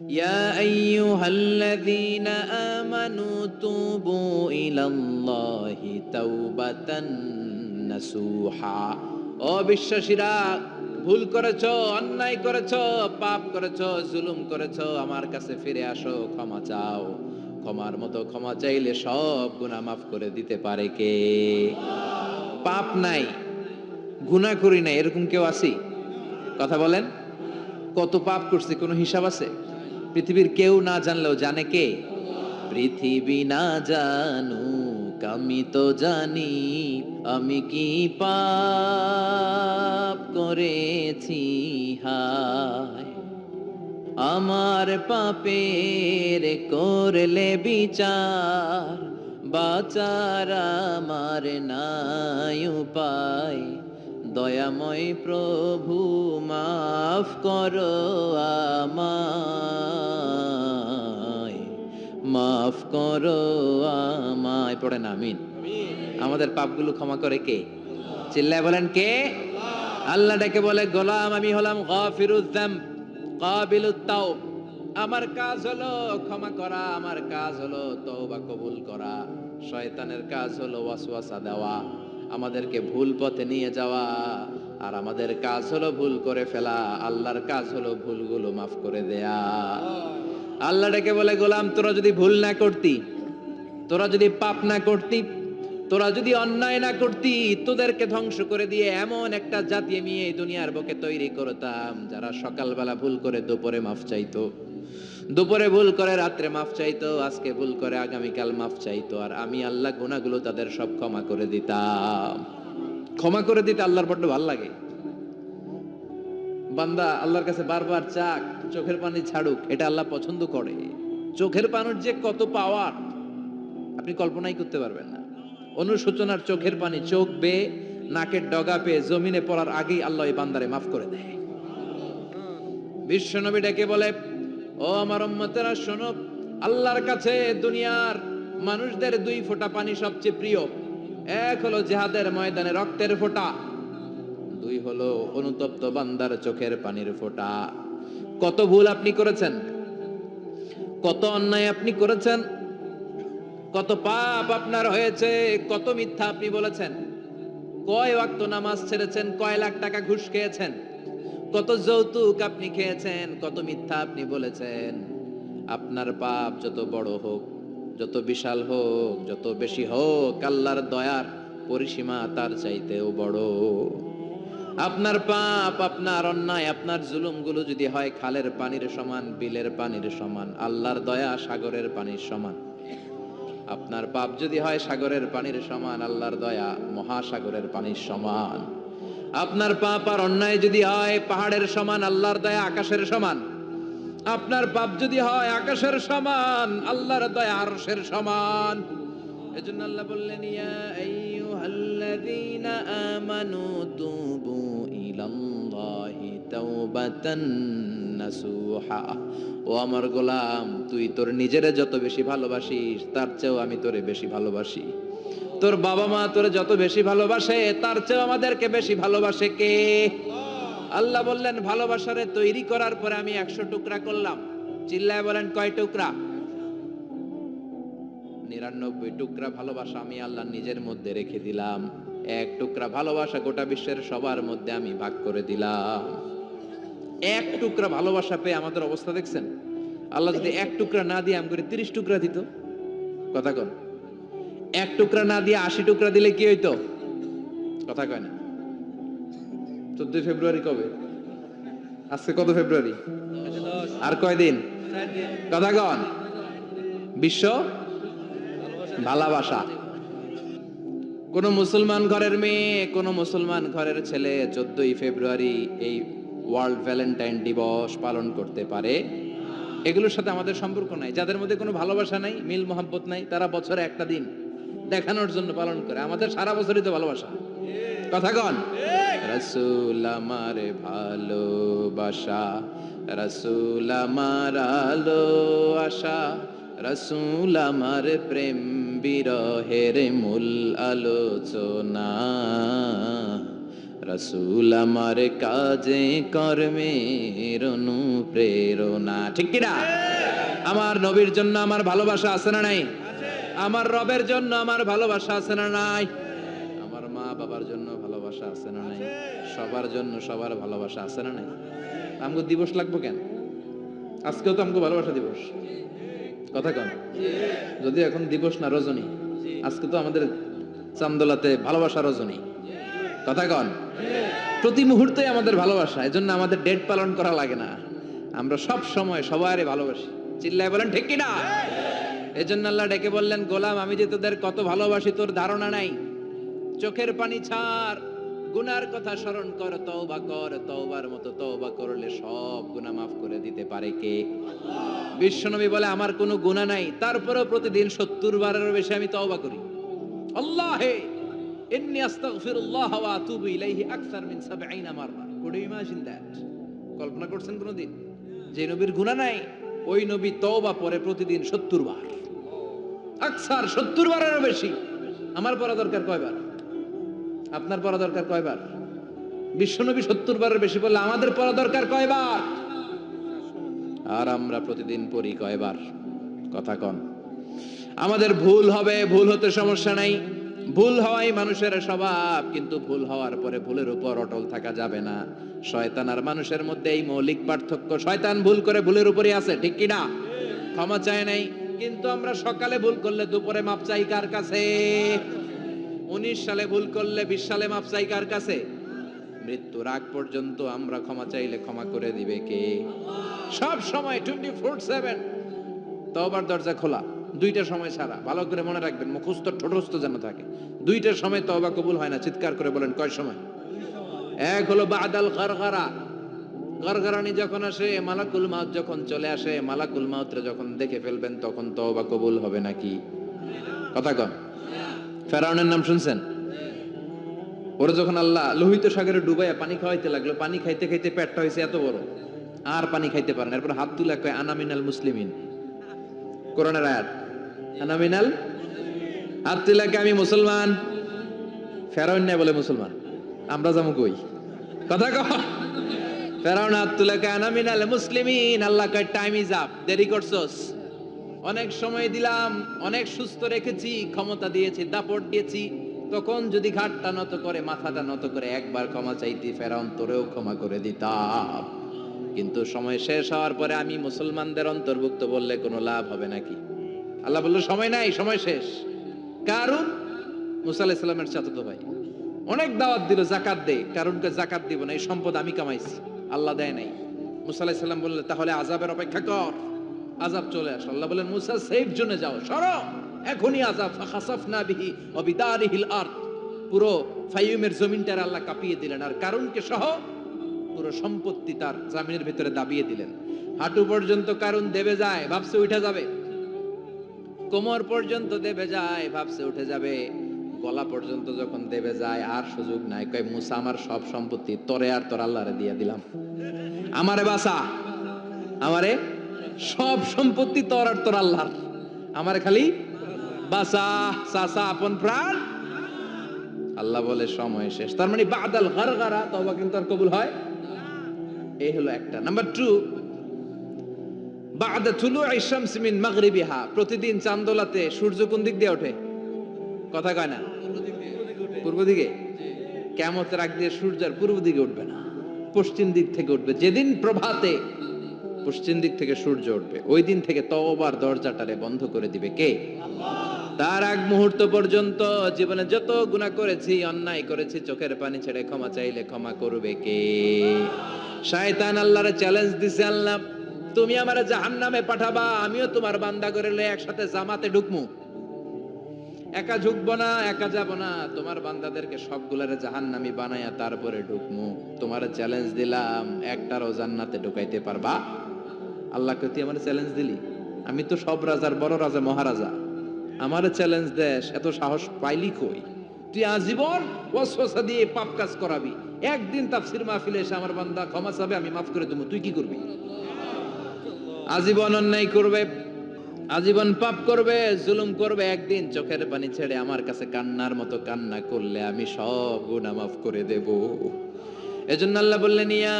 ইয়া আইয়ুহাল্লাযীনা আমানু তুবু ইলাল্লাহি তাওবাতান নাসুহা। ও বিশ্বাসীরা, ভুল করেছো, অন্যায় করেছো, পাপ করেছো, জুলুম করেছো, আমার কাছে ফিরে আসো, ক্ষমা চাও। ক্ষমার মতো ক্ষমা চাইলে সব গুনাহ মাফ করে দিতে পারে কে? পাপ নাই, গুনাহ করি নাই, এরকম কেউ আছি? কথা বলেন। কত পাপ করছি কোনো হিসাব আছে? পৃথিবীর কেউ না জানলেও জানে কে? পৃথিবী না জানুক আমি তো জানি, আমি কি পাপ করেছি হায়। আমার পাপের করলে বিচার, বাচার আমার নাই উপায়। দয়াময় প্রভু মাফ করো আমায়, মাফ করো আমায়। পড়েন আমিন। আমাদের পাপগুলো ক্ষমা করে কে? চিল্লায় বলেন কে? আল্লাহ ডেকে বলে, গোলাম আমি হলাম গাফিরুয যামব কাবিলুত তাওব। আমার কাজ হলো ক্ষমা করা, আমার কাজ হলো তওবা কবুল করা। শয়তানের কাজ হলো ওয়াসওয়াসা দেওয়া, আমাদেরকে ভুল পথে নিয়ে যাওয়া। আর আমাদের কাজ হলো ভুল করে ফেলা, আল্লাহর কাজ হলো ভুলগুলো মাফ করে দেয়া। আল্লাহ ডেকে বলে, গোলাম তোরা যদি ভুল না করতি, তোরা যদি পাপ না করতি, তোরা যদি অন্যায় না করতি, তোদেরকে ধ্বংস করে দিয়ে এমন একটা জাতি আমি এই দুনিয়ার বুকে তৈরি করতাম যারা সকালবেলা ভুল করে দুপুরে মাফ চাইতো, দুপুরে ভুল করে রাত্রে মাফ চাইতো, আজকে ভুল করে আগামীকাল মাফ চাইতো, আর আমি আল্লাহ গুনাহগুলো তাদের সব ক্ষমা করে দিতাম। ক্ষমা করে দিতে আল্লাহর বড্ড ভালো লাগে। বান্দা আল্লাহর কাছে বারবার চাক, চোখের পানি ছাড়ুক, এটা আল্লাহ পছন্দ করে। চোখের পানির যে কত পাওয়ার আপনি কল্পনাই করতে পারবেন না। অনুশোচনার চোখের পানি চোখ বেয়ে নাকের ডগা পেয়ে জমিনে পড়ার আগেই আল্লাহ এই বান্দারে মাফ করে দেয়। বিশ্বনবী ডেকে বলে, ও আমার উম্মতেরা শোনো, আল্লাহর কাছে দুনিয়ার মানুষদের দুই ফোঁটা পানি সবচেয়ে প্রিয়। এক হলো জিহাদের ময়দানে রক্তের ফোঁটা, দুই হলো অনুতপ্ত বান্দার চোখের পানির ফোঁটা। কত ভুল আপনি করেছেন, কত অন্যায় আপনি করেছেন, কত পাপ আপনার হয়েছে, কত মিথ্যা আপনি বলেছেন, কয় ওয়াক্ত নামাজ ছেড়েছেন, কয় লাখ টাকা ঘুষ খেয়েছেন, কত যৌতুক আপনি খেয়েছেন, কত মিথ্যা আপনি বলেছেন। আপনার পাপ যত বড় হোক, যত বিশাল হোক, যত বেশি হোক, আল্লাহর দয়ার পরিসীমা তার চাইতেও বড়। আপনার পাপ, আপনার অন্যায়, আপনার জুলুমগুলো যদি হয় খালের পানির সমান, বিলের পানির সমান, আল্লাহর দয়া সাগরের পানির সমান। আপনার পাপ যদি হয় সাগরের পানির সমান, আল্লাহর দয়া মহাসাগরের পানির সমান। আপনার পাপ আর অন্যায় যদি হয় পাহাড়ের সমান, আল্লাহর দয়া আকাশের সমান। আপনার পাপ যদি হয় আকাশের সমান, আল্লাহর দয়া আরশের সমান। এজন্য আল্লাহ বললেন, ইয়া আইয়ুহাল্লাযীনা আমানু তুবু ইলাল্লাহি তাওবাতান নাসুহা। ও আমার গোলাম, তুই তোর নিজেরে যত বেশি ভালোবাসিস তার চেয়েও আমি তোরে বেশি ভালোবাসি। তোর বাবা মা তোরে যত বেশি ভালোবাসে তার চেয়েও আমাদেরকে বেশি ভালোবাসে কে? আল্লাহ বললেন, ভালোবাসারে তৈরি করার পরে আমি 100 টুকরা করলাম। চিল্লায় বলেন কয় টুকরা? 99 টুকরা ভালোবাসা আমি আল্লাহ নিজের মধ্যে রেখে দিলাম। এক টুকরা ভালোবাসা গোটা বিশ্বের সবার মধ্যে আমি ভাগ করে দিলাম। এক টুকরা ভালোবাসা পেয়ে আমাদের অবস্থা দেখছেন? আল্লাহ যদি এক টুকরা না দিয়ে আমি করে 30 টুকরা দিত, কথা কন, এক টুকরা না দিয়ে 80 টুকরা দিলে কি হইতো? কথা কয় না। 14 ফেব্রুয়ারি কবে? আজকে কত ফেব্রুয়ারি? আর কয়দিন? কথা কন। বিশ্ব ভালোবাসা। কোন মুসলমান ঘরের মেয়ে, কোন মুসলমান ঘরের ছেলে 14ই ফেব্রুয়ারি এই ওয়ার্ল্ড ভ্যালেন্টাইন দিবস পালন করতে পারে? এগুলোর সাথে আমাদের সম্পর্ক নাই। যাদের মধ্যে কোনো ভালোবাসা নাই, মিল মোহাব্বত নাই, তারা বছরে একটা দিন দেখানোর জন্য পালন করে। আমাদের সারা বছরই তো ভালোবাসা। কথা কন। রাসূল আমার ভালোবাসা, রাসূল আমার আলো আশা, রাসূল আমার প্রেম বিরহের মূল আলোচনা, রাসূল আমার কাজে কর্মের অনুপ্রেরণা। ঠিক কি না? আমার নবীর জন্য আমার ভালোবাসা আছে না নাই? আমার রবের জন্য আমার ভালোবাসা আছে না নাই? আমার মা বাবার জন্য ভালোবাসা আছে না নাই? সবার জন্য সবার ভালোবাসা আছে না নাই? আমগো দিবস লাগবো কেন? আজকেও তো আমগো ভালোবাসা দিবস। কথা কন, যদি এখন দিবস না রজনী, আজকে তো আমাদের চান্দোলাতে ভালোবাসা রজনী। কথা কন, প্রতি মুহূর্তে আমাদের ভালোবাসা, এজন্য আমাদের ডেট পালন করা লাগে না, আমরা সব সময় সবারই ভালোবাসি। চিল্লায় বলেন ঠিক কিনা? এজন্য আল্লাহ ডেকে বললেন, গোলাম আমি যে তোদের কত ভালোবাসি তোর ধারণা নাই। চোখের পানি ছাড়, গুনার কথা স্মরণ কর, তওবা কর, তওবার মতো তওবা করলে সব গুনাহ মাফ করে দিতে পারে কে? বিশ্বনবী বলে আমার কোনো গুনাহ নাই, তারপরেও প্রতিদিন 70 বারেরও বেশি আমি তওবা করি। আল্লাহে ইন্নী আস্তাগফিরুল্লাহ ওয়া আতুবু ইলাইহি আকসার মিন 70 মাররা। Could you imagine that? কল্পনা করছেন কোনদিন যে নবীর গুনাহ নাই, ওই নবী তওবা পড়ে প্রতিদিন 70 বার, আকসার 70 বারেরও বেশি। আমার পড়া দরকার কয়বার? আপনার পড়া দরকার কয়বার? বিশ্বনবী 70 বারের বেশি বললে আমাদের পড়া দরকার কয়বার? আর আমরা প্রতিদিন পড়ি কয়বার? কথা কন। আমাদের ভুল হবে, ভুল হতে সমস্যা নাই, ভুল হওয়াই মানুষের স্বভাব, কিন্তু ভুল হওয়ার পরে ভুলের উপর অটল থাকা যাবে না। শয়তান আর মানুষের মধ্যে এই মৌলিক পার্থক্য। শয়তান ভুল করে ভুলের উপরই আছে, ঠিক কি না? ক্ষমা চায় নাই, কিন্তু আমরা সকালে ভুল করলে দুপুরে মাপ চাই কার কাছে? 19 সালে ভুল করলে 20 সালে মাপ চাই কার কাছে? মৃত্যুর আগ পর্যন্ত আমরা ক্ষমা চাইলে ক্ষমা করে দিবে কে? সব সময় 24/7 তওবার দরজা খোলা, দুইটার সময় ছাড়া। ভালো করে মনে রাখবেন, মুখস্থ ঠোঁটস্থ যেন থাকে। দুইটার সময় তওবা কবুল হয় না, চিৎকার করে বলেন কয় সময়? এক হলো বাদাল গারগারা, গারগারানি যখন আসে, মালাকুল মাউত যখন চলে আসে, মালাকুল মাউতরে যখন দেখে ফেলবেন তখন তওবা কবুল হবে নাকি? কথা কন। ফেরাউনের নাম শুনছেন? ওরা যখন আল্লাহ লোহিত সাগরে ডুবাইয়া পানি খাওয়াইতে লাগলো, পানি খাইতে খাইতে পেটটা হয়েছে এত বড়, আর পানি খাইতে পারে না। এরপর হাত তুলে কয় আনা মিনাল মুসলিমিন। কোরআনের আয়াত, আনা মিনাল, হাত তুলে কয় আমি মুসলমান। ফেরাউন না বলে মুসলমান, আমরা যাবো কই? কথা কহ। ফেরাউন হাত তুলে কয় আনা মিনাল মুসলিমিন। আল্লাহ কয় টাইম ইজ আপ, দেরি করছস, অনেক সময় দিলাম, অনেক সুস্থ রেখেছি, ক্ষমতা দিয়েছি, দাপট দিয়েছি, তখন যদি ঘাটটা নত করে, মাথাটা নত করে একবার ক্ষমা চাইতি, ফেরাউন তোরেও ক্ষমা করে দিতাম। কিন্তু সময় শেষ হওয়ার পরে আমি মুসলমানদের অন্তর্ভুক্ত বললে কোনো লাভ হবে নাকি? আল্লাহ বলল সময় নাই, সময় শেষ। কারণ মুসা আলাইহিস সালামের চাচাতো ভাই অনেক দাওয়াত দিল, জাকাত দে। কারণকে জাকাত দিব না, এই সম্পদ আমি কামাইছি, আল্লাহ দেয় নাই। মুসা আলাইহিস সালাম বললেন তাহলে আযাবের অপেক্ষা কর, আযাব চলে আসে। আল্লাহ বলেন মুসা সেফ জোনে যাও, সরো, এখনই আযাব। ফাখাসাফনা বিহি ওয়া বিদারিহিল আরদ, পুরো ফাইয়ুমের জমিনটার আল্লাহ কাঁপিয়ে দিলেন, আর কারুনকে সহ পুরো সম্পত্তি তার জামিনের ভিতরে দাবিয়ে দিলেন। হাঁটু পর্যন্ত কারুন দেবে যায়, ভাবছে উঠে যাবে, কোমর পর্যন্ত দেবে যায়, ভাবছে উঠে যাবে, গলা পর্যন্ত যখন দেবে যায় আর সুযোগ নাই। কয় মুসা আমার সব সম্পত্তি তোরে আর তোর আল্লাহরে দিয়ে দিলাম, আমারে বাঁচা, আমারে সব সম্পত্তি তোর আর তোর আল্লাহর, আমারে খালি বাঁচা, চাচা আপন প্রাণ। আল্লাহ বলে সময় শেষ। তার মানে বাদাল গারগারা তওবা কিন্তু আর কবুল হয়? এই হলো একটা। নাম্বার 2, বাদা তুলুই শামস মিন মাগরিবিহা, প্রতিদিন চাঁদোলাতে সূর্য কোন দিক দিয়ে ওঠে? কথা কয় না? পূর্ব দিকে। কিয়ামতের আগ দিয়ে সূর্য আর পূর্ব দিকে উঠবে না, পশ্চিম দিক থেকে উঠবে। যেদিন প্রভাতে পশ্চিম দিক থেকে সূর্য উঠবে, ওই দিন থেকে তওবার দরজাটারে বন্ধ করে দিবে কে? তার আগ মুহূর্ত পর্যন্ত জীবনে যত গুনাহ করেছি, অন্যায় করেছি, চোখের পানি ছেড়ে ক্ষমা চাইলে ক্ষমা করবে কে? শয়তান আল্লাহরে চ্যালেঞ্জ দিছে, আল্লাহ তুমি আমারে জাহান্নামে পাঠাবা, আমিও তোমার বান্দা করে লয়ে একসাথে জামাতে ঢুকমু। একা ঢুকবো না, একা যাব না, তোমার বান্দাদেরকে সবগুলারে জাহান্নামী বানায়া তারপরে ঢুকমু। তোমারে চ্যালেঞ্জ দিলাম, একটারও জান্নাতে ঢুকাইতে পারবা? আল্লাহকে তুই আমার চ্যালেঞ্জ দিলি? আমি তো সব রাজার বড় রাজা, মহারাজা, আমারে চ্যালেঞ্জ দেশ, এত সাহস পাইলি কই? তুই আজীবন ওয়াসওয়াসা দিয়ে পাপ কাজ করাবি, একদিন তাফসীর মাহফিলে এসে আমার বান্দা ক্ষমা চাবে, আমি মাফ করে দেবো, তুই কি করবি? আজীবন অন্যায় করবে, আজীবন পাপ করবে, জুলুম করবে, একদিন চোখের পানি ছেড়ে আমার কাছে কান্নার মতো কান্না করলে আমি সব গুনাহ মাফ করে দেব। এজন্য আল্লাহ বললেন ইয়া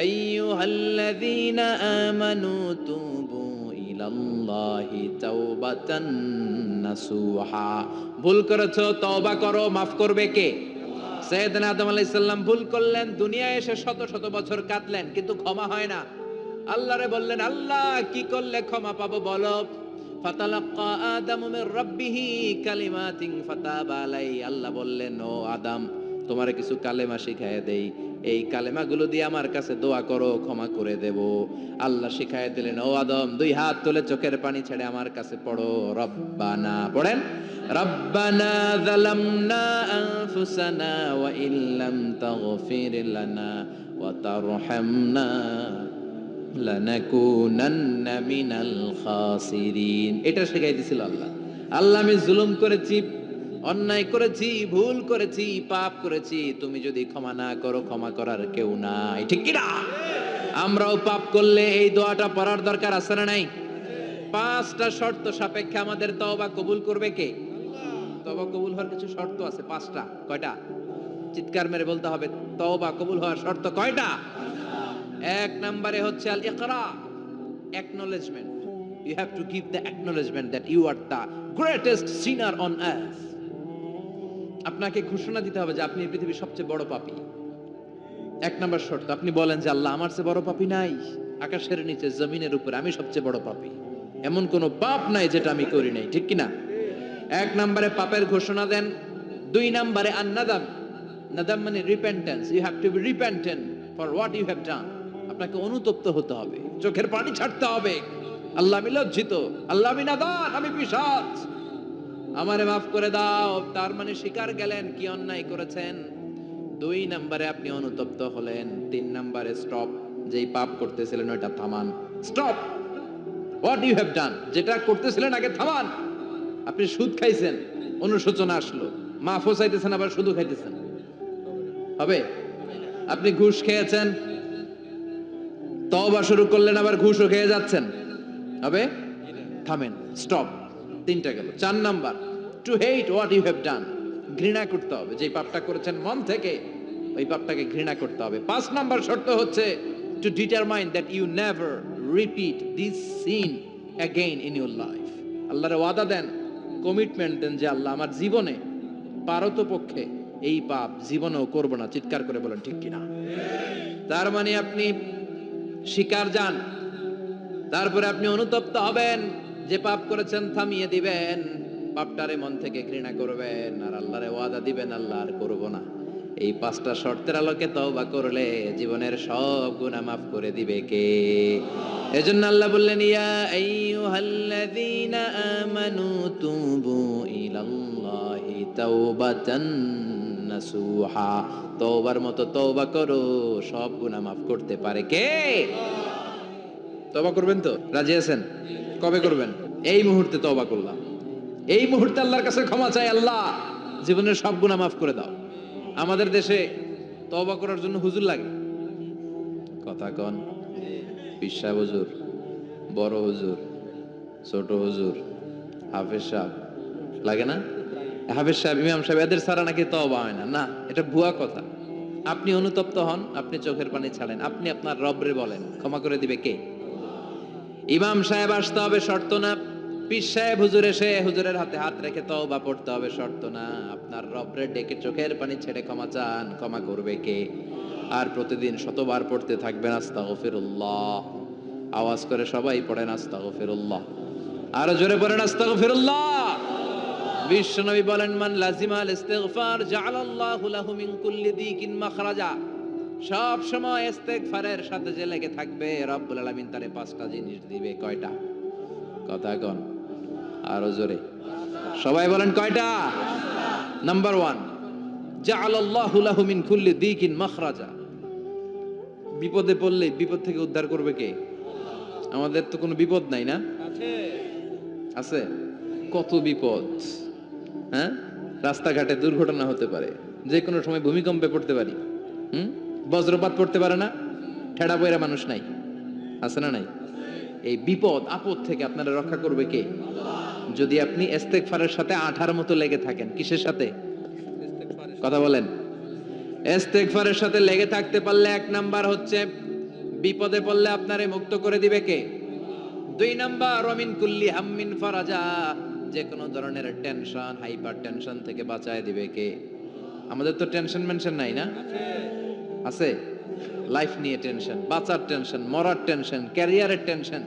আইয়ুহাল্লাযীনা আমানু তুবু ইলাল্লাহি তাওবাতান নাসুহা। ভুল করেছো, তওবা করো, মাফ করবে কে? সাইয়েদনা আদম আলাইহিস সালাম ভুল করলেন, দুনিয়ায় এসে শত শত বছর কাটলেন, কিন্তু ক্ষমা হয় না। আল্লাহরে বললেন, আল্লাহ কি করলে ক্ষমা পাবো বলো? ফাতালাক্কা আদামু মির রাব্বিহি কালিমাতিন ফাতাবা আলাইহি। আল্লাহ বললেন, ও আদম, তোমারে কিছু কালেমা শিখায় দেই, এই কালেমাগুলো দিয়ে আমার কাছে দোয়া করো, ক্ষমা করে দেব। আল্লাহ শিখায় দিলেন, ও আদম, দুই হাত তুলে চোখের পানি ছেড়ে আমার কাছে পড়ো, রব্বানা, পড়েন, রব্বানা যালামনা আনফুসানা ওয়া ইল্লাম তাগফির লানা ওয়া তারহামনা লানাকুনান্না মিনাল খাসিরিন। এটা শিখাই দিয়েছিল আল্লাহ। আল্লাহ, আমি জুলুম করেছি, অন্যায় করেছি, ভুল করেছি, পাপ করেছি, তুমি যদি ক্ষমা না করো, ক্ষমা করার কেউ নাই, ঠিক কি না? আমরাও পাপ করলে এই দোয়াটা পড়ার দরকার আছে না নাই? পাঁচটা শর্ত সাপেক্ষে আমাদের তওবা কবুল করবে কে? তওবা কবুল হওয়ার কিছু শর্ত আছে, পাঁচটা। কয়টা? চিৎকার মেরে বলতে হবে, তওবা কবুল হওয়ার শর্ত কয়টা? এক নম্বরে হচ্ছে আল ইকরা, acknowledgement. You have to give the acknowledgement that you are the greatest sinner on earth. আপনাকে ঘোষণা দিতে হবে যে আপনি এই পৃথিবীর সবচেয়ে বড় পাপী। এক নম্বর শর্ত, আপনি বলেন যে আল্লাহ, আমার চেয়ে বড় পাপী নাই, আকাশের নিচে জমিনের উপরে আমি সবচেয়ে বড় পাপী, এমন কোনো পাপ নাই যেটা আমি করি নাই, ঠিক কি না? এক নম্বরে পাপের ঘোষণা দেন। দুই নম্বরে আন-নাদাম, নাদাম মানে repentance. You have to be repentant for what you have done. আপনাকে অনুতপ্ত হতে হবে, চোখের পানি ছাড়তে হবে। আল্লাহ, আমি লজ্জিত, আল্লাহ আমি নাদান, আমি পিশাচ, আমারে মাফ করে দাও। তার মানে স্বীকার গেলেন কি অন্যায় করেছেন। দুই নম্বরে আপনি অনুতপ্ত হলেন। তিন নম্বরে স্টপ, যেই পাপ করতেছিলেন ওটা থামান, stop what you have done, যেটা করতেছিলেন আগে থামান। আপনি সুদ খাইছেন, অনুশোচনা আসলো, মাফও চাইতেছেন, আবার সুদও খাইতেছেন, হবে? আপনি ঘুষ খেয়েছেন, তওবা শুরু করলেন, আবার ঘুষও খেয়ে যাচ্ছেন, হবে? থামেন, স্টপ। তিনটা গেল। চার number, to hate what you have done, ঘৃণা করতে হবে, যে পাপটা করেছেন মন থেকে ওই পাপটাকে ঘৃণা করতে হবে। পাঁচ নাম্বার শর্ত হচ্ছে to determine that you never repeat this sin again in your life. আল্লাহর ওয়াদা দেন, কমিটমেন্ট দেন যে আল্লাহ, আমার জীবনে পারতপক্ষে এই পাপ জীবনেও করব না। চিৎকার করে বলেন ঠিক কিনা? তার মানে আপনি শিকার যান, তারপরে আপনি অনুতপ্ত হবেন, যে পাপ করেছেন থামিয়ে দিবেন, পাপটারে মন থেকে ঘৃণা করবেন, আর আল্লাহরে ওয়াদা দিবেন, আল্লাহ আর করব না। এই পাঁচটা শর্তের আলোকে তওবা করলে জীবনের সব গুনাহ মাফ করে দিবে কে? এজন্য আল্লাহ বললেন, ইয়া আইয়ুহাল্লাযীনা আমানু তুবু ইলাল্লাহি তাওবাতান নাসুহা। তওবার মতো তওবা করো, সব গুনাহ মাফ করতে পারে কে? তওবা করবেন তো? রাজি আছেন? কবে করবেন? এই মুহূর্তে তওবা করলাম, এই মুহূর্তে আল্লাহর কাছে ক্ষমা চাই, আল্লাহ জীবনের সব গুনাহ মাফ করে দাও। আমাদের দেশে তওবা করার জন্য হুজুর লাগে, কথা কন, পীর সাহেব হুজুর, বড় হুজুর, ছোট হুজুর, হাফেজ সাহেব লাগে না? হাফেজ সাহেব, ইমাম সাহেব, এদের ছাড়া নাকি তওবা হয় না। না, এটা ভুয়া কথা। আপনি অনুতপ্ত হন, আপনি চোখের পানি ছাড়েন, আপনি আপনার রবরে বলেন, ক্ষমা করে দিবে কে? ইমাম সাহেব আসতে হবে শর্ত না, পীর সাহেব হুজুর এসে হুজুরের হাতে হাত রেখে তওবা পড়তে হবে শর্ত না। আপনার রবরে ডেকে চোখের পানি ছেড়ে ক্ষমা চান, ক্ষমা করবে কে? আর প্রতিদিন শতবার পড়তে থাকবেন আস্তাগফিরুল্লাহ। আওয়াজ করে সবাই পড়েন আস্তাগফিরুল্লাহ, আরো জোরে পড়েন আস্তাগফিরুল্লাহ। বিশ্বনবী বলেন, মান লাজিমাল ইস্তিগফার জাআলাল্লাহু লাহু মিন কুল্লি দিকিন মাখরাজা। সব সময় ইস্তেগফারের সাথে যে লেগে থাকবে, রব্বুল আলামিন তারে পাঁচটা জিনিস দিবে। কয়টা? কথা কন, আরো জোরে সবাই বলেন, কয়টা? নাম্বার 1, জাআলাল্লাহু লাহু মিন কুল্লি দিকিন মাখরাজা। বিপদে পড়লে বিপদ থেকে উদ্ধার করবে কে? আমাদের তো কোনো বিপদ নাই না? আছে। কত বিপদ, হ্যাঁ? রাস্তাঘাটে দুর্ঘটনা হতে পারে, যে কোনো সময় ভূমিকম্পে পড়তে পারি, বজ্রপাত পড়তে পারে না, ঠেড়া পয়রা মানুষ নাই, আছে না নাই? এই বিপদ আপদ থেকে আপনারা রক্ষা করবে কে? যদি আপনি ইস্তেগফারের সাথে আঠার মতো লেগে থাকেন। কিসের সাথে? কথা বলেন। ইস্তেগফারের সাথে লেগে থাকতে পারলে 1 নাম্বার হচ্ছে বিপদে পড়লে আপনারে মুক্ত করে দিবে কে? 2 নাম্বার ওমিন কুল্লি হাম্মিন ফারাজা, যে কোনো ধরনের টেনশন, হাইপার টেনশন থেকে বাঁচায় দিবে কে? আমাদের তো টেনশন মেনশন নাই না? আছে। লাইফ নিয়ে টেনশন, বাঁচার টেনশন, মরার টেনশন, ক্যারিয়ারের টেনশন,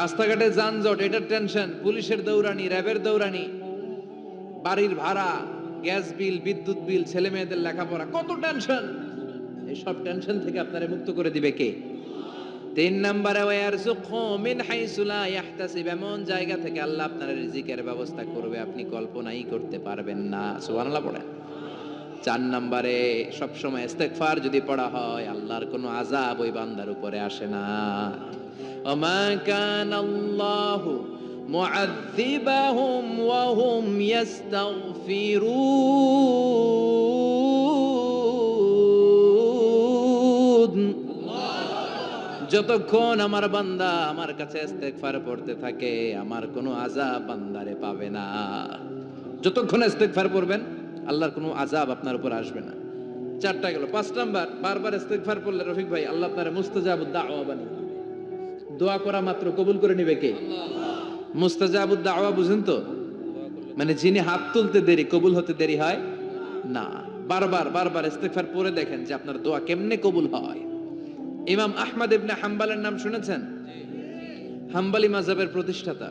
রাস্তাঘাটে যানজট এটার টেনশন, পুলিশের দৌড়ানি, র্যাবের দৌড়ানি, বাড়ির ভাড়া, গ্যাস বিল, বিদ্যুৎ বিল, ছেলে মেয়েদের লেখাপড়া, কত টেনশন। এই সব টেনশন থেকে আপনারে মুক্ত করে দিবে কে? 3 নম্বরে ওয়ারযুকহু মিন হাইসু লা ইয়াহতাসিব, এমন জায়গা থেকে আল্লাহ আপনার রিজিকের ব্যবস্থা করবে আপনি কল্পনাই করতে পারবেন না। সুবহানাল্লাহ পড়েন। 4 নম্বরে সবসময় ইস্তেগফার যদি পড়া হয় আল্লাহর কোনো আযাব ওই বান্দার উপরে আসে না। ওমা কানাল্লাহু মুআযযিবাহুম ওয়া হুম ইস্তাগফিরুন, যতক্ষণ আমার বান্দা আমার কাছে ইস্তেগফার পড়তে থাকে আমার কোনো আযাব বান্দারে পাবে না। যতক্ষণ ইস্তেগফার পড়বেন আল্লাহর কোনো আযাব আপনার উপর আসবে না। 4টা গেল। 5 নাম্বার, বারবার ইস্তেগফার পড়লে রফিক ভাই আল্লাহ আপনারে মুস্তাজাবুদ দাওয়া বানিয়ে দিবে। দোয়া করা মাত্র কবুল করে নেবে কে? মুস্তাজাবুদ দাওয়া বুঝেন তো? মানে যিনি হাত তুলতে দেরি কবুল হতে দেরি হয় না। বারবার বারবার ইস্তেগফার পড়ে দেখেন যে আপনার দোয়া কেমনে কবুল হয়। ইমাম আহমদ ইবনে হাম্বলের নাম শুনেছেন? হাম্বলি মাযহাবের প্রতিষ্ঠাতা।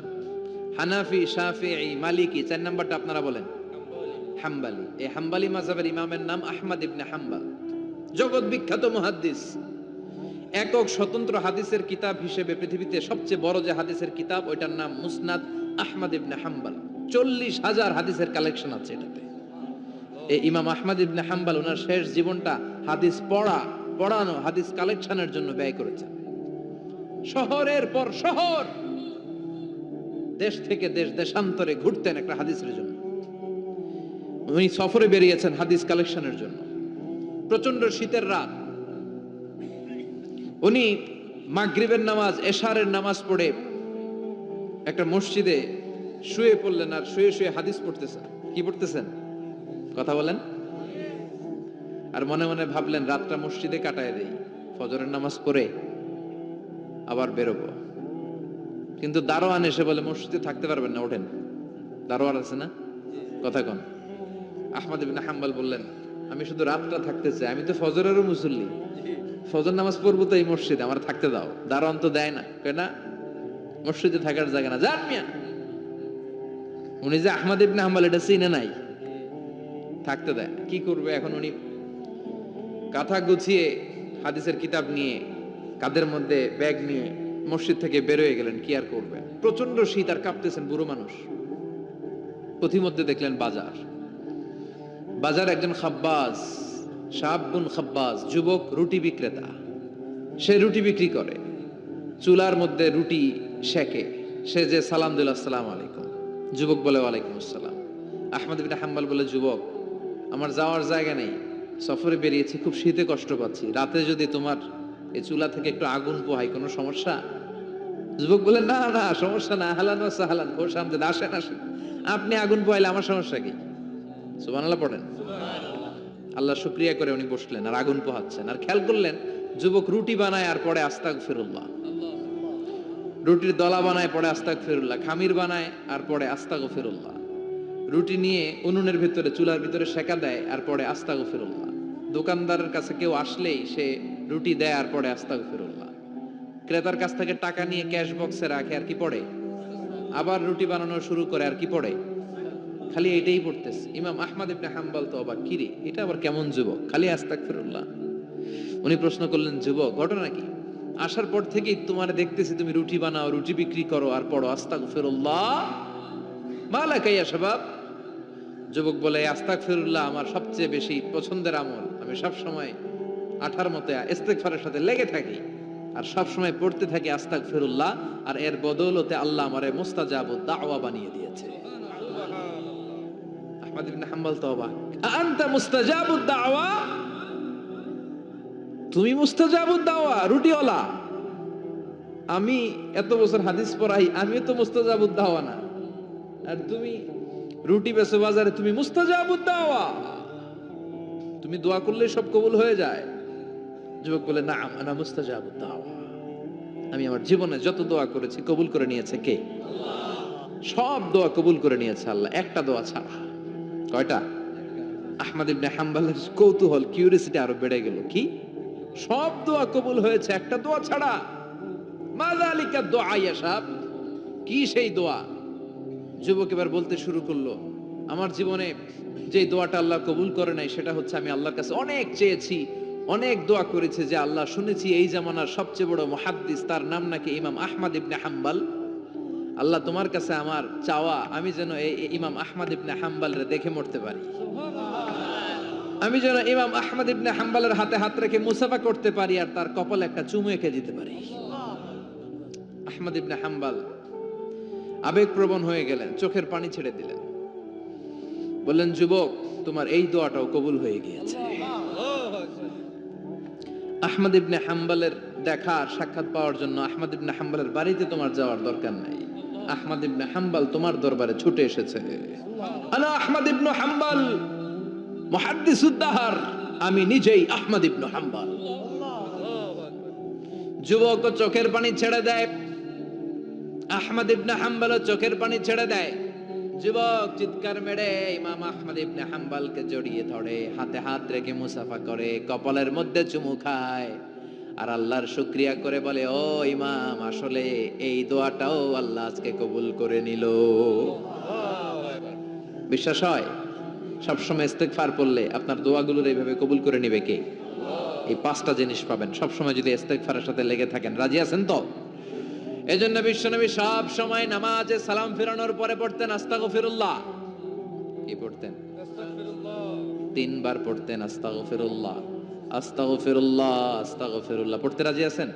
হানাফি, শাফিঈ, মালিকি, 4 নাম্বারটা আপনারা বলেন। হাম্বলি। এই হাম্বলি মাযহাবের ইমামের নাম আহমদ ইবনে হাম্বল, জগৎ বিখ্যাত মুহাদ্দিস। একক স্বতন্ত্র হাদিসের কিতাব হিসেবে পৃথিবীতে সবচেয়ে বড় যে হাদিসের কিতাব ওইটার নাম মুসনাদ আহমদ ইবনে হাম্বল। 40,000 হাদিসের কালেকশন আছে এটাতে। এই ইমাম আহমদ ইবনে হাম্বল ওনার শেষ জীবনটা হাদিস পড়ানো, হাদিস কালেকশনের জন্য ব্যয় করেছেন। শহরের পর শহর, দেশ থেকে দেশ, দেশান্তরে ঘুরতেন একটা হাদিসের জন্য। উনি সফরে বেরিয়েছেন হাদিস কালেকশনের জন্য। প্রচন্ড শীতের রাত, উনি মাগরিবের নামাজ, এশারের নামাজ পড়ে একটা মসজিদে শুয়ে পড়লেন আর শুয়ে শুয়ে হাদিস পড়তেছেন। কি পড়তেছেন? কথা বলেন। আর মনে মনে ভাবলেন রাতটা মসজিদে কাটায় দেই, ফজরের নামাজ পড়ে আবার বেরোবো। কিন্তু দারোয়ান এসে বলে মসজিদে থাকতে পারবেন না, ওঠেন। দারোয়ান আছে না? কথা কন। আহমদ ইবনে হাম্বল বললেন আমি শুধু রাতটা থাকতে চাই, আমি তো ফজরেরও মুসল্লি, ফজর নামাজ পড়বো তো এই মসজিদে, আমার থাকতে দাও। দারোয়ান তো দেয় না, কয় না মসজিদে থাকার জায়গা না, যান মিয়া। উনি যে আহমদ ইবনে হাম্বল এটা চিনে নাই, থাকতে দেয়। কি করবে এখন? উনি কাঁথা গুছিয়ে হাদিসের কিতাব নিয়ে কাঁধের মধ্যে ব্যাগ নিয়ে মসজিদ থেকে বেরোয় গেলেন। কি আর করবে, প্রচন্ড শীত আর কাঁপতেছেন, বুড়ো মানুষ। পথিমধ্যে দেখলেন বাজার একজন খাব্বাজ, শাবুন খাব্বাজ, যুবক রুটি বিক্রেতা। সে রুটি বিক্রি করে, চুলার মধ্যে রুটি সেকে। সে যে সালাম দিল আসসালামু আলাইকুম, যুবক বলে ওয়ালাইকুম আসসালাম। আহমদ ইবনে হাম্বল বলে যুবক আমার যাওয়ার জায়গা নেই, সফরে বেরিয়েছি, খুব শীতে কষ্ট পাচ্ছি, রাতে যদি তোমার এই চুলা থেকে একটু আগুন পোহাই কোনো সমস্যা? যুবক বলে না না সমস্যা না, আহলান ওয়া সাহলান, খোশ আমদেদ, আসেন আসেন, আপনি আগুন পোহাইলে আমার সমস্যা কি? সুবহানাল্লাহ পড়েন। আল্লাহ শুকরিয়া করে উনি বসলেন আর আগুন পোহাচ্ছেন। আর খেয়াল করলেন যুবক রুটি বানায় আর পড়ে আস্তাগফিরুল্লাহ, রুটির দলা বানায় পড়ে আস্তাগফিরুল্লাহ, খামির বানায় আর পড়ে আস্তাগফিরুল্লাহ, রুটি নিয়ে উনুনের ভিতরে চুলার ভিতরে সেকা দেয় আর পড়ে আস্তাগফিরুল্লাহ, দোকানদারের কাছে কেউ আসলেই সে রুটি দেয় আর পড়ে আস্তাগফিরুল্লাহ, ক্রেতার কাছ থেকে টাকা নিয়ে ক্যাশ বক্সে রাখে আর কি পড়ে, আবার রুটি বানানো শুরু করে আর কি পড়ে, খালি এটাই পড়তেছে। ইমাম আহমদ ইবনে হাম্বল তো অবাক, কিরে এটা আবার কেমন যুবক, খালি আস্তাগফিরুল্লাহ। উনি প্রশ্ন করলেন যুবক ঘটনা কি? আসার পর থেকেই তোমার দেখতেছি তুমি রুটি বানাও, রুটি বিক্রি করো আর পড়ো আস্তাগফিরুল্লাহ, মালাকা ইয়া শাবাব। যুবক বলে আস্তাগফিরুল্লাহ আমার সবচেয়ে বেশি পছন্দের আমল, আমি সব সময় আঠার মতো ইস্তেগফারের সাথে লেগে থাকি আর সব সময় পড়তে থাকি আস্তাগফিরুল্লাহ, আর এর বদৌলতে আল্লাহ আমারে মুস্তাজাবুদ দাওয়া বানিয়ে দিয়েছে। আহমদ ইবনে হাম্বল তো অবাক, আনতা মুস্তাজাবুদ দাওয়া, তুমি মুস্তাজাবুদ দাওয়া রুটিওয়ালা? আমি এত বছর হাদিস পড়াই, আমিও তো মুস্তাজাবুদ দাওয়া না, আর তুমি রুটি বেচো বাজারে, তুমি মুস্তাজাবুদ দাওয়া। তুমি দোয়া করলে সব কবুল হয়ে যায়? যুবক বলে, নাম আনা মুস্তাজাবুদ দাওয়া, আমি আমার জীবনে যত দোয়া করেছি কবুল করে নিয়েছে কে? সব দোয়া কবুল করে নিয়েছে আল্লাহ, একটা দোয়া ছাড়া। কয়টা? আহমদ ইবনে হাম্বলের কৌতূহল, কিউরিয়াসিটি আরো বেড়ে গেল। কি? সব দোয়া কবুল হয়েছে, একটা দোয়া ছাড়া। মাযালিকা দোয়া ইয়া শাব, কি সেই দোয়া? যুবক এবার বলতে শুরু করলো, আমার জীবনে যে দোয়াটা আল্লাহ কবুল করে নাই সেটা হচ্ছে আমি আল্লাহর কাছে অনেক চেয়েছি, অনেক দোয়া করেছে যে আল্লাহ, শুনেছি এই জামানার সবচেয়ে বড় মুহাদ্দিস, তার নাম নাকি ইমাম আহমদ ইবনে হাম্বল। আল্লাহ, তোমার কাছে আমার চাওয়া, আমি যেন এই ইমাম আহমদ ইবনে হাম্বলরে দেখে মরতে পারি। আমি যেন ইমাম আহমদ ইবনে হাম্বলের হাতে হাত রেখে মুসাফা করতে পারি আর তার কপালে একটা চুমু এঁকে দিতে পারি। আহমদ ইবনে হাম্বল আবেগপ্রবণ হয়ে গেলেন, চোখের পানি ছেড়ে দিলেন, বললেন, যুবক, তোমার এই দোয়াটাও কবুল হয়ে গিয়েছে। আহমদ ইবনে হাম্বলের দেখার সাক্ষাৎ পাওয়ার জন্য আহমদ ইবনে হাম্বলের বাড়িতে তোমার যাওয়ার দরকার নাই। আহমদ ইবনে হাম্বল তোমার দরবারে ছুটে এসেছে। আনা আহমদ ইবনে হাম্বল মুহাদ্দিসুদ দাহর, আমি নিজেই আহমদ ইবনে হাম্বল। যুবক চোখের পানি ছেড়ে দেয়, আহমদ ইবনে হাম্বল চোখের পানি ছেড়ে দেয়। যুবক চিৎকার মেরে ইমাম আহমদ ইবনে হাম্বলকে জড়িয়ে ধরে, হাতে হাত রেখে মুসাফা করে, কপালের মধ্যে চুমু খায় আর আল্লাহর শুকরিয়া করে বলে, ও ইমাম, আসলে এই দোয়াটাও আল্লাহ আজকে কবুল করে নিল। বিশ্বাস হয়? সবসময় ইস্তেগফার পড়লে আপনার দোয়াগুলোর এইভাবে কবুল করে নিবে কে? এই পাঁচটা জিনিস পাবেন সবসময় যদি ইস্তেগফারের সাথে লেগে থাকেন। রাজি আছেন তো? এজন্য বিশ্বনবী সব সময় নামাজে সালাম ফিরানোর পরে পড়তেন আস্তাগফিরুল্লাহ। কি পড়তেন? তিনবার পড়তেন আস্তাগফিরুল্লাহ, আস্তাগফিরুল্লাহ, আস্তাগফিরুল্লাহ। পড়তে রাজি আছেন?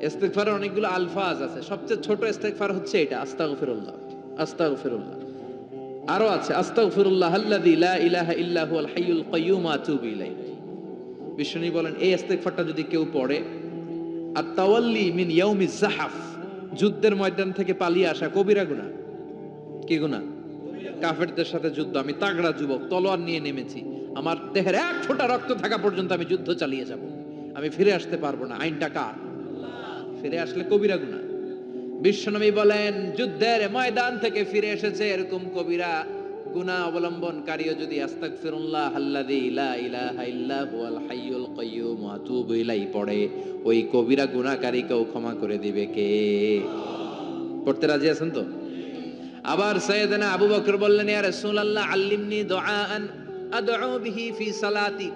ইস্তেগফারের অনেকগুলো আলফাজ আছে, সবচেয়ে ছোট ইস্তেগফার হচ্ছে এটা, আস্তাগফিরুল্লাহ, আস্তাগফিরুল্লাহ। আরো আছে, আস্তাগফিরুল্লাহ আল্লাযী লা ইলাহা ইল্লা হুয়াল হাইয়ুল কাইয়্যুম ওয়া আতুবু ইলাইহি। বিশ্বনবী বলেন, এই ইস্তেগফারটা যদি কেউ পড়ে, আত-তাওয়াল্লি মিন ইয়াউমিজ যাহাফ, যুদ্ধের ময়দান থেকে পালিয়ে আসা কবিরা গুনাহ। কি গুনাহ? কাফেরদের সাথে যুদ্ধ, আমি তাগড়া যুবক, তলোয়ার নিয়ে নেমেছি, আমার দেহের এক ফোঁটা রক্ত থাকা পর্যন্ত আমি যুদ্ধ চালিয়ে যাব, আমি ফিরে আসতে পারবো না, আইনটা কার? ফিরে আসলে কবিরা গুনাহ। বিশ্বনবী বলেন, যুদ্ধের ময়দান থেকে ফিরে এসেছে এরকম কবিরা গুনাহ অবলম্বনকারীও যদি আস্তাগফিরুল্লাহ আল্লাযী লা ইলাহা ইল্লা হুয়াল হাইয়ুল কাইয়্যুম ওয়া আতুবু ইলাইহি পড়ে, ওই কবিরা গুনাহকারীকেও ক্ষমা করে দিবে কে? পড়তে রাজি আছেন তো? আবার সাইয়েদনা আবু বকর বললেন, ইয়া রাসূলুল্লাহ আল্লিমনি দুআআন আদউ বিহি ফি সালাতি,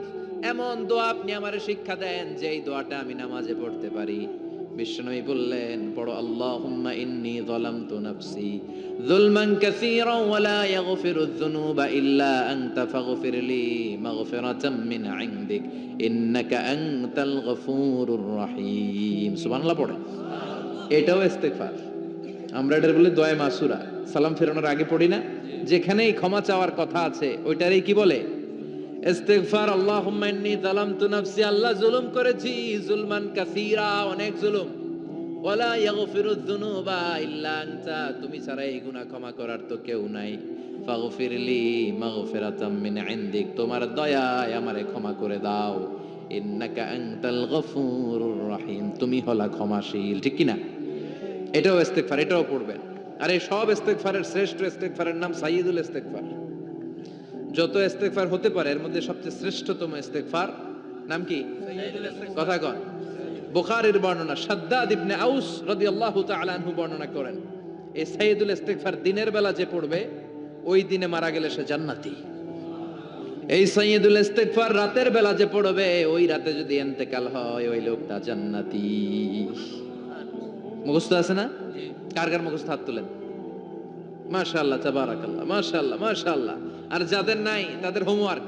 এমন দোয়া আপনি আমারে শিক্ষা দেন যে এই দোয়াটা আমি নামাজে পড়তে পারি। বিশ্বনবী বললেন, পড়ো, আল্লাহুম্মা ইন্নী যালামতু নাফসি যুলমান কাসীরান ওয়া লা ইয়াগফিরুয যুনুবা ইল্লা আনতা ফাগফিরলি মাগফিরাতাম মিন ইনদিক ইন্নাকা আনতাল গফুরুর রহিম। সুবহানাল্লাহ পড়ে। এটাও ইস্তেগফার। আমরা এটার বলে দোয়া মাসুরা, সালাম ফেরানোর আগে পড়ি না? যেখানেই ক্ষমা চাওয়ার কথা আছে ওইটারই কি বলে? ইস্তেগফার। আল্লাহুম্মা ইন্নী যালামতু নাফসি, আল্লাহ জুলুম করেছি, যুলমান কাসীরা, অনেক জুলুম, ওয়ালা ইয়াগফিরুয যুনুবা ইল্লা আনতা, তুমি ছাড়া এই গুনাহ ক্ষমা করার তো কেউ নাই, ফাগফিরলি মাগফিরাতাম মিন ইনদিক, তোমার দয়ায় আমারে ক্ষমা করে দাও, ইন্নাকা আনতাল গফুরুর রহিম, তুমি হলা ক্ষমাশীল। ঠিক কি না? এটাও ইস্তেগফার, এটাও পড়বেন। আর এই সব ইস্তেগফারের শ্রেষ্ঠ ইস্তেগফারের নাম সাইয়্যিদুল ইস্তেগফার। যত ইস্তেগফার হতে পারে এর মধ্যে সবচেয়ে শ্রেষ্ঠতম ইস্তেগফার নাম কি? কথা কন। বুখারীর বর্ণনা, শাদ্দাদ ইবনে আউস রাদিয়াল্লাহু তাআলা আনহু বর্ণনা করেন, এই সাইয়্যিদুল ইস্তেগফার দিনের বেলা যে পড়বে ওই দিনে মারা গেলে সে জান্নাতি। এই সাইয়্যিদুল ইস্তেগফার রাতের বেলা যে পড়বে ওই রাতে যদি ইন্তেকাল হয় ওই লোকটা জান্নাতি। মুখস্থ আছে না? কার কার মুখস্থ? হাত তুলেন। মাশাআল্লাহ, তাবারাকাল্লাহ, মাশাআল্লাহ, মাশাআল্লাহ। আর যাদের নাই তাদের হোমওয়ার্ক,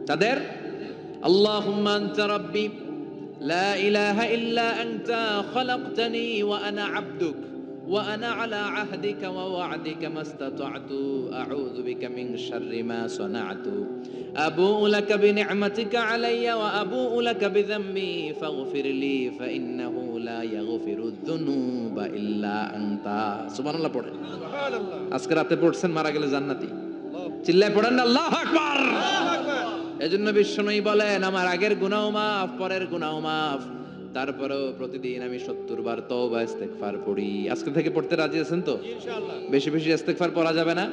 তাদের আল্লাহুম্মা আনতা রাব্বি লা ইলাহা ইল্লা আনতা খালাকতানি ওয়া আনা আবদুক ওয়া আনা আলা আহদিকা ওয়া ওয়া'দিকা মাস্তাতা'তু আউযু বিকা মিন শাররি মা সানা'তু আবুউ লাকা বিনি'মাতিকা আলাইয়া ওয়া আবুউ লাকা বিযামবি ফাগফিরলি ফাইন্নাহু লা ইয়াগফিরুয যুনুবা ইল্লা আনতা। সুবহানাল্লাহ পড়েন। সুবহানাল্লাহ। আজকে রাতে পড়ছেন, মারা গেলে জান্নাতি। চিল্লায় পড়েন না আল্লাহু আকবার। এজন্য বিশ্বনবী বলেন আমার আগের গুনাহ মাফ, পরের গুনাহ মাফ, তারপরেও প্রতিদিন আমি 70 বার তওবা ইস্তেগফার পড়ি। আজকে থেকে পড়তে রাজি আছেন তো? ইনশাআল্লাহ। বেশি বেশি ইস্তেগফার পড়া যাবে না?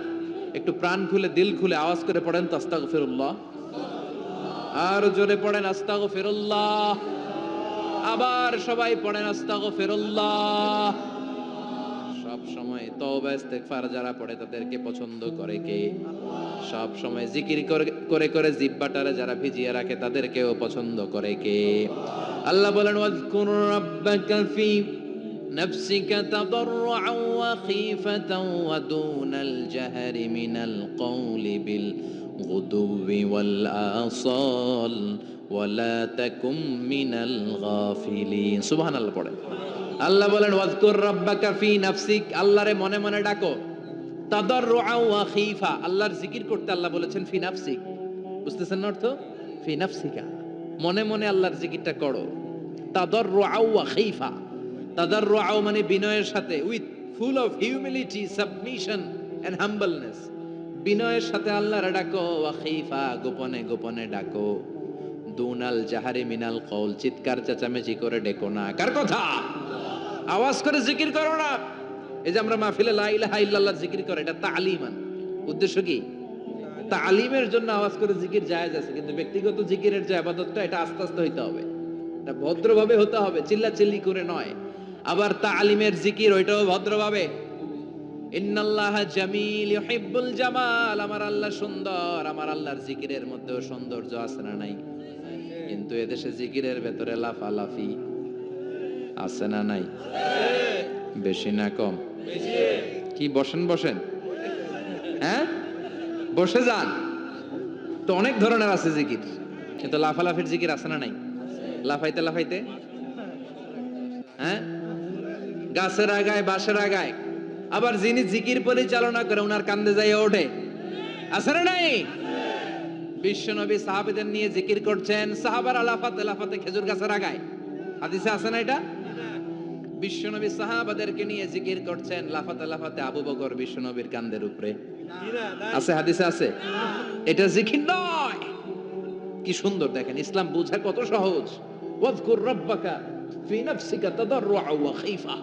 একটু প্রাণ খুলে দিল খুলে আওয়াজ করে পড়েন তো আস্তাগফিরুল্লাহ। আর জোরে পড়েন আস্তাগফিরুল্লাহ। আবার সবাই পড়েন আস্তাগফিরুল্লাহ। সব সময় তওবা ইস্তেগফার যারা পড়ে তাদেরকে পছন্দ করে কে? সব সময় জিকির করে করে জিহ্বাটারে যারা ভিজিয়ে রাখে তাদেরকেও পছন্দ করে কে? আল্লাহ বলেন ওয়াজকুর রাব্বাকা ফি নাফসিকা তাদাররুআন ওয়া খীফাতান ওয়া দুনাল জাহরি মিনাল কওলি বিল গুদুবি ওয়াল আসাল ওয়া লা তাকুম মিনাল গাফিলিন। সুবহানাল্লাহ পড়ে। আল্লাহ বলেন ওয়াজকুর রাব্বাকা ফি নাফসিক, আল্লাহরে মনে মনে ডাকো। তাদাররুআন ওয়া খীফা, আল্লাহর জিকির করতে আল্লাহ বলেছেন ফি নাফসিক। বুঝতেছেন না অর্থ? ফি নাফসিকা, মনে মনে আল্লাহর জিকিরটা করো। তাদাররুআন ওয়া খীফা, তাদাররুআ মানে বিনয়ের সাথে, with full of humility, submission and humbleness. বিনয়ের সাথে আল্লাহর ডাকো। ওয়া খীফা, গোপনে গোপনে ডাকো। দুনাল জাহারি মিনাল কওল, চিৎকার চেঁচামেচি করে ডেকো না। কার কথা? আওয়াজ করে জিকির করো না। এই যে আমরা মাহফিলে লা ইলাহা ইল্লাল্লাহ জিকির করে, এটা তালিমান। উদ্দেশ্য কি? তালিমের জন্য আওয়াজ করে জিকির জায়েজ আছে, কিন্তু ব্যক্তিগত জিকিরের যে ইবাদতটা এটা আস্তে আস্তে হইতে হবে, এটা ভদ্রভাবে হতে হবে, চিল্লাচিল্লি করে নয়। আবার তালিমের জিকির ওইটাও ভদ্রভাবে। ইন্নাল্লাহা জামিল ইউহিব্বুল জামাল, আমার আল্লাহ সুন্দর, আমার আল্লাহর জিকিরের মধ্যেও সৌন্দর্য আছে না নাই? কিন্তু এদেশে জিকিরের ভেতরে লাফালাফি আছে না নাই? বেশি না কম? কি বসেন বসেন, হ্যাঁ বসে যান। তো অনেক ধরনের আছে জিকির, কিন্তু লাফালাফির জিকির আছে না নাই? লাফাইতে লাফাইতে, হ্যাঁ, গাছের আগায় বাঁশের আগায়। আবার যিনি জিকির পরিচালনা করে ওনার কান্দে যাই ওঠে, আছে না নাই? বিশ্বনবী সাহাবীদের নিয়ে জিকির করছেন, সাহাবারা লাফাতে লাফাতে খেজুর গাছের আগায়। হাদিসে আছে না এটা? বিশ্বনবী সাহাবাদেরকে নিয়ে জিকির করছেন, লাফাতে লাফাতে আবু বকর বিশ্বনবীর কান্দের উপরে। আছে, হাদিসে আছে। এটা জিকির নয়। কি সুন্দর দেখেন, ইসলাম বোঝা কত সহজ। ওয়াজকুর রাব্বাকা ফি নাফসিকা তাদাররুআ ওয়া খীফা,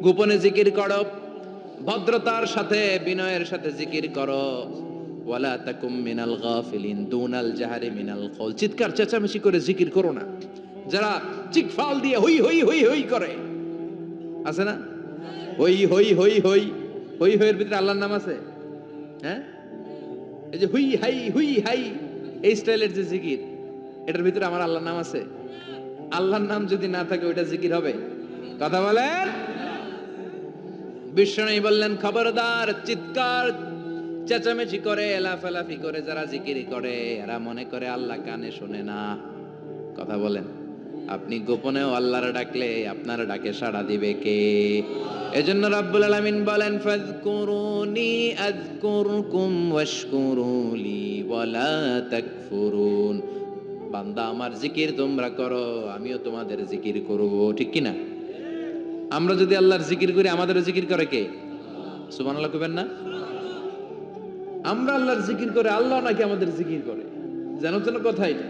গোপনে জিকির করো, ভদ্রতার সাথে বিনয়ের সাথে জিকির করো। ওয়ালা তাকুম মিনাল গাফিলিন, দুনাল জাহারি মিনাল কওল, চিৎকার চেঁচামেচি করে জিকির করো না। যারা চিকফাল দিয়ে হই হই হই হই করে, আছে না? হই হই হই হই হই হইয়ের ভিতরে আল্লাহর নাম আছে, হ্যাঁ? এই যে হুই হাই হুই হাই, এই স্টাইলের যে জিকির, এটার ভিতরে আমার আল্লাহর নাম আছে? আল্লাহর নাম যদি না থাকে ওইটা জিকির হবে? কথা বলেন। বিশ্বনবী বললেন খবরদার, চিৎকার চেঁচামেচি করে লাফালাফি করে যারা জিকির করে এরা মনে করে আল্লাহ কানে শোনে না। কথা বলেন। আপনি গোপনেও আল্লাহর ডাকলে আপনার ডাকে সাড়া দিবে কে? এজন্য রাব্বুল আলামিন বলেন ফাযকুরুনি আযকুরকুম ওয়াশকুরুলি ওয়ালা তাকফুরুন। বান্দা আমার জিকির তোমরা করো, আমিও তোমাদের জিকির করব। ঠিক কি না? আমরা যদি আল্লাহর জিকির করি আমাদেরও জিকির করে কে? সুবহানাল্লাহ কইবেন না? আমরা আল্লাহর জিকির করে আল্লাহ নাকি আমাদের জিকির করে, জানো কথা এটা।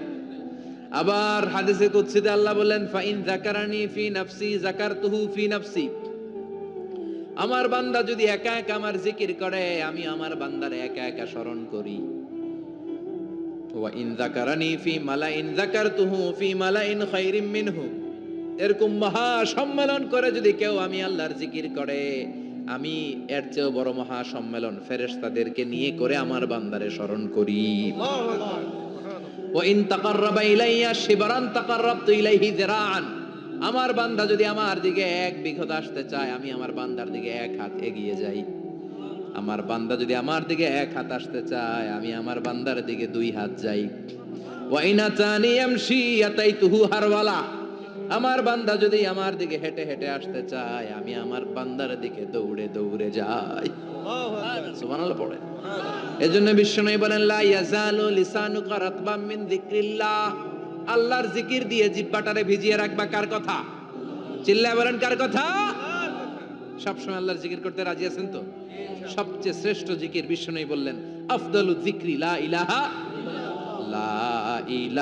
আবার হাদিসে কুদসিতে আল্লাহ বলেন ফাইন যাকারানি ফি নাফসি যাকারতুহু ফি নাফসি, আমার বান্দা যদি একা একা আমার জিকির করে আমি আমার বান্দারে একা একা স্মরণ করি। ওয়া ইন যাকারানি ফি মালাইন যাকারতুহু ফি মালাইন খায়রিম মিনহু, এরকম মহা সম্মেলন করে যদি কেউ আমি আল্লাহর জিকির করে আমি এর চেয়েও বড় মহা সম্মেলন ফেরেশতাদেরকে নিয়ে করে আমার বান্দারে স্মরণ করি। ওয়া ইন তাকাররাবা ইলাইয়া শিবরান তাকাররাবতু ইলাইহি যিরাআন, আমার বান্দা যদি আমার দিকে এক বিঘত আসতে চায় আমি আমার বান্দার দিকে এক হাত এগিয়ে যাই। আমার বান্দা যদি আমার দিকে এক হাত আসতে চায় আমি আমার বান্দার দিকে দুই হাত যাই। ওয়া ইন আতানি ইয়ামশি আতাইতুহু হারওয়ালা, আমার বান্দা যদি আমার দিকে হেঁটে হেঁটে আসতে চায় আমি আমার বান্দার দিকে দৌড়ে দৌড়ে যাই। সুবহানাল্লাহ পড়ে। এজন্য বিশ্বনবী বলেন লা ইয়াজালু লিসানুকা রাতবাম মিন যিকরিল্লাহ, আল্লাহর জিকির দিয়ে জিহ্বাটারে ভিজিয়ে রাখবা। কার কথা? চিল্লায় বলেন কার কথা? সব সময় আল্লাহর জিকির করতে রাজি আছেন তো? সবচেয়ে শ্রেষ্ঠ জিকির বিশ্বনবী বললেন আফদালু যিকরি লা ইলাহা, লা ইলাহা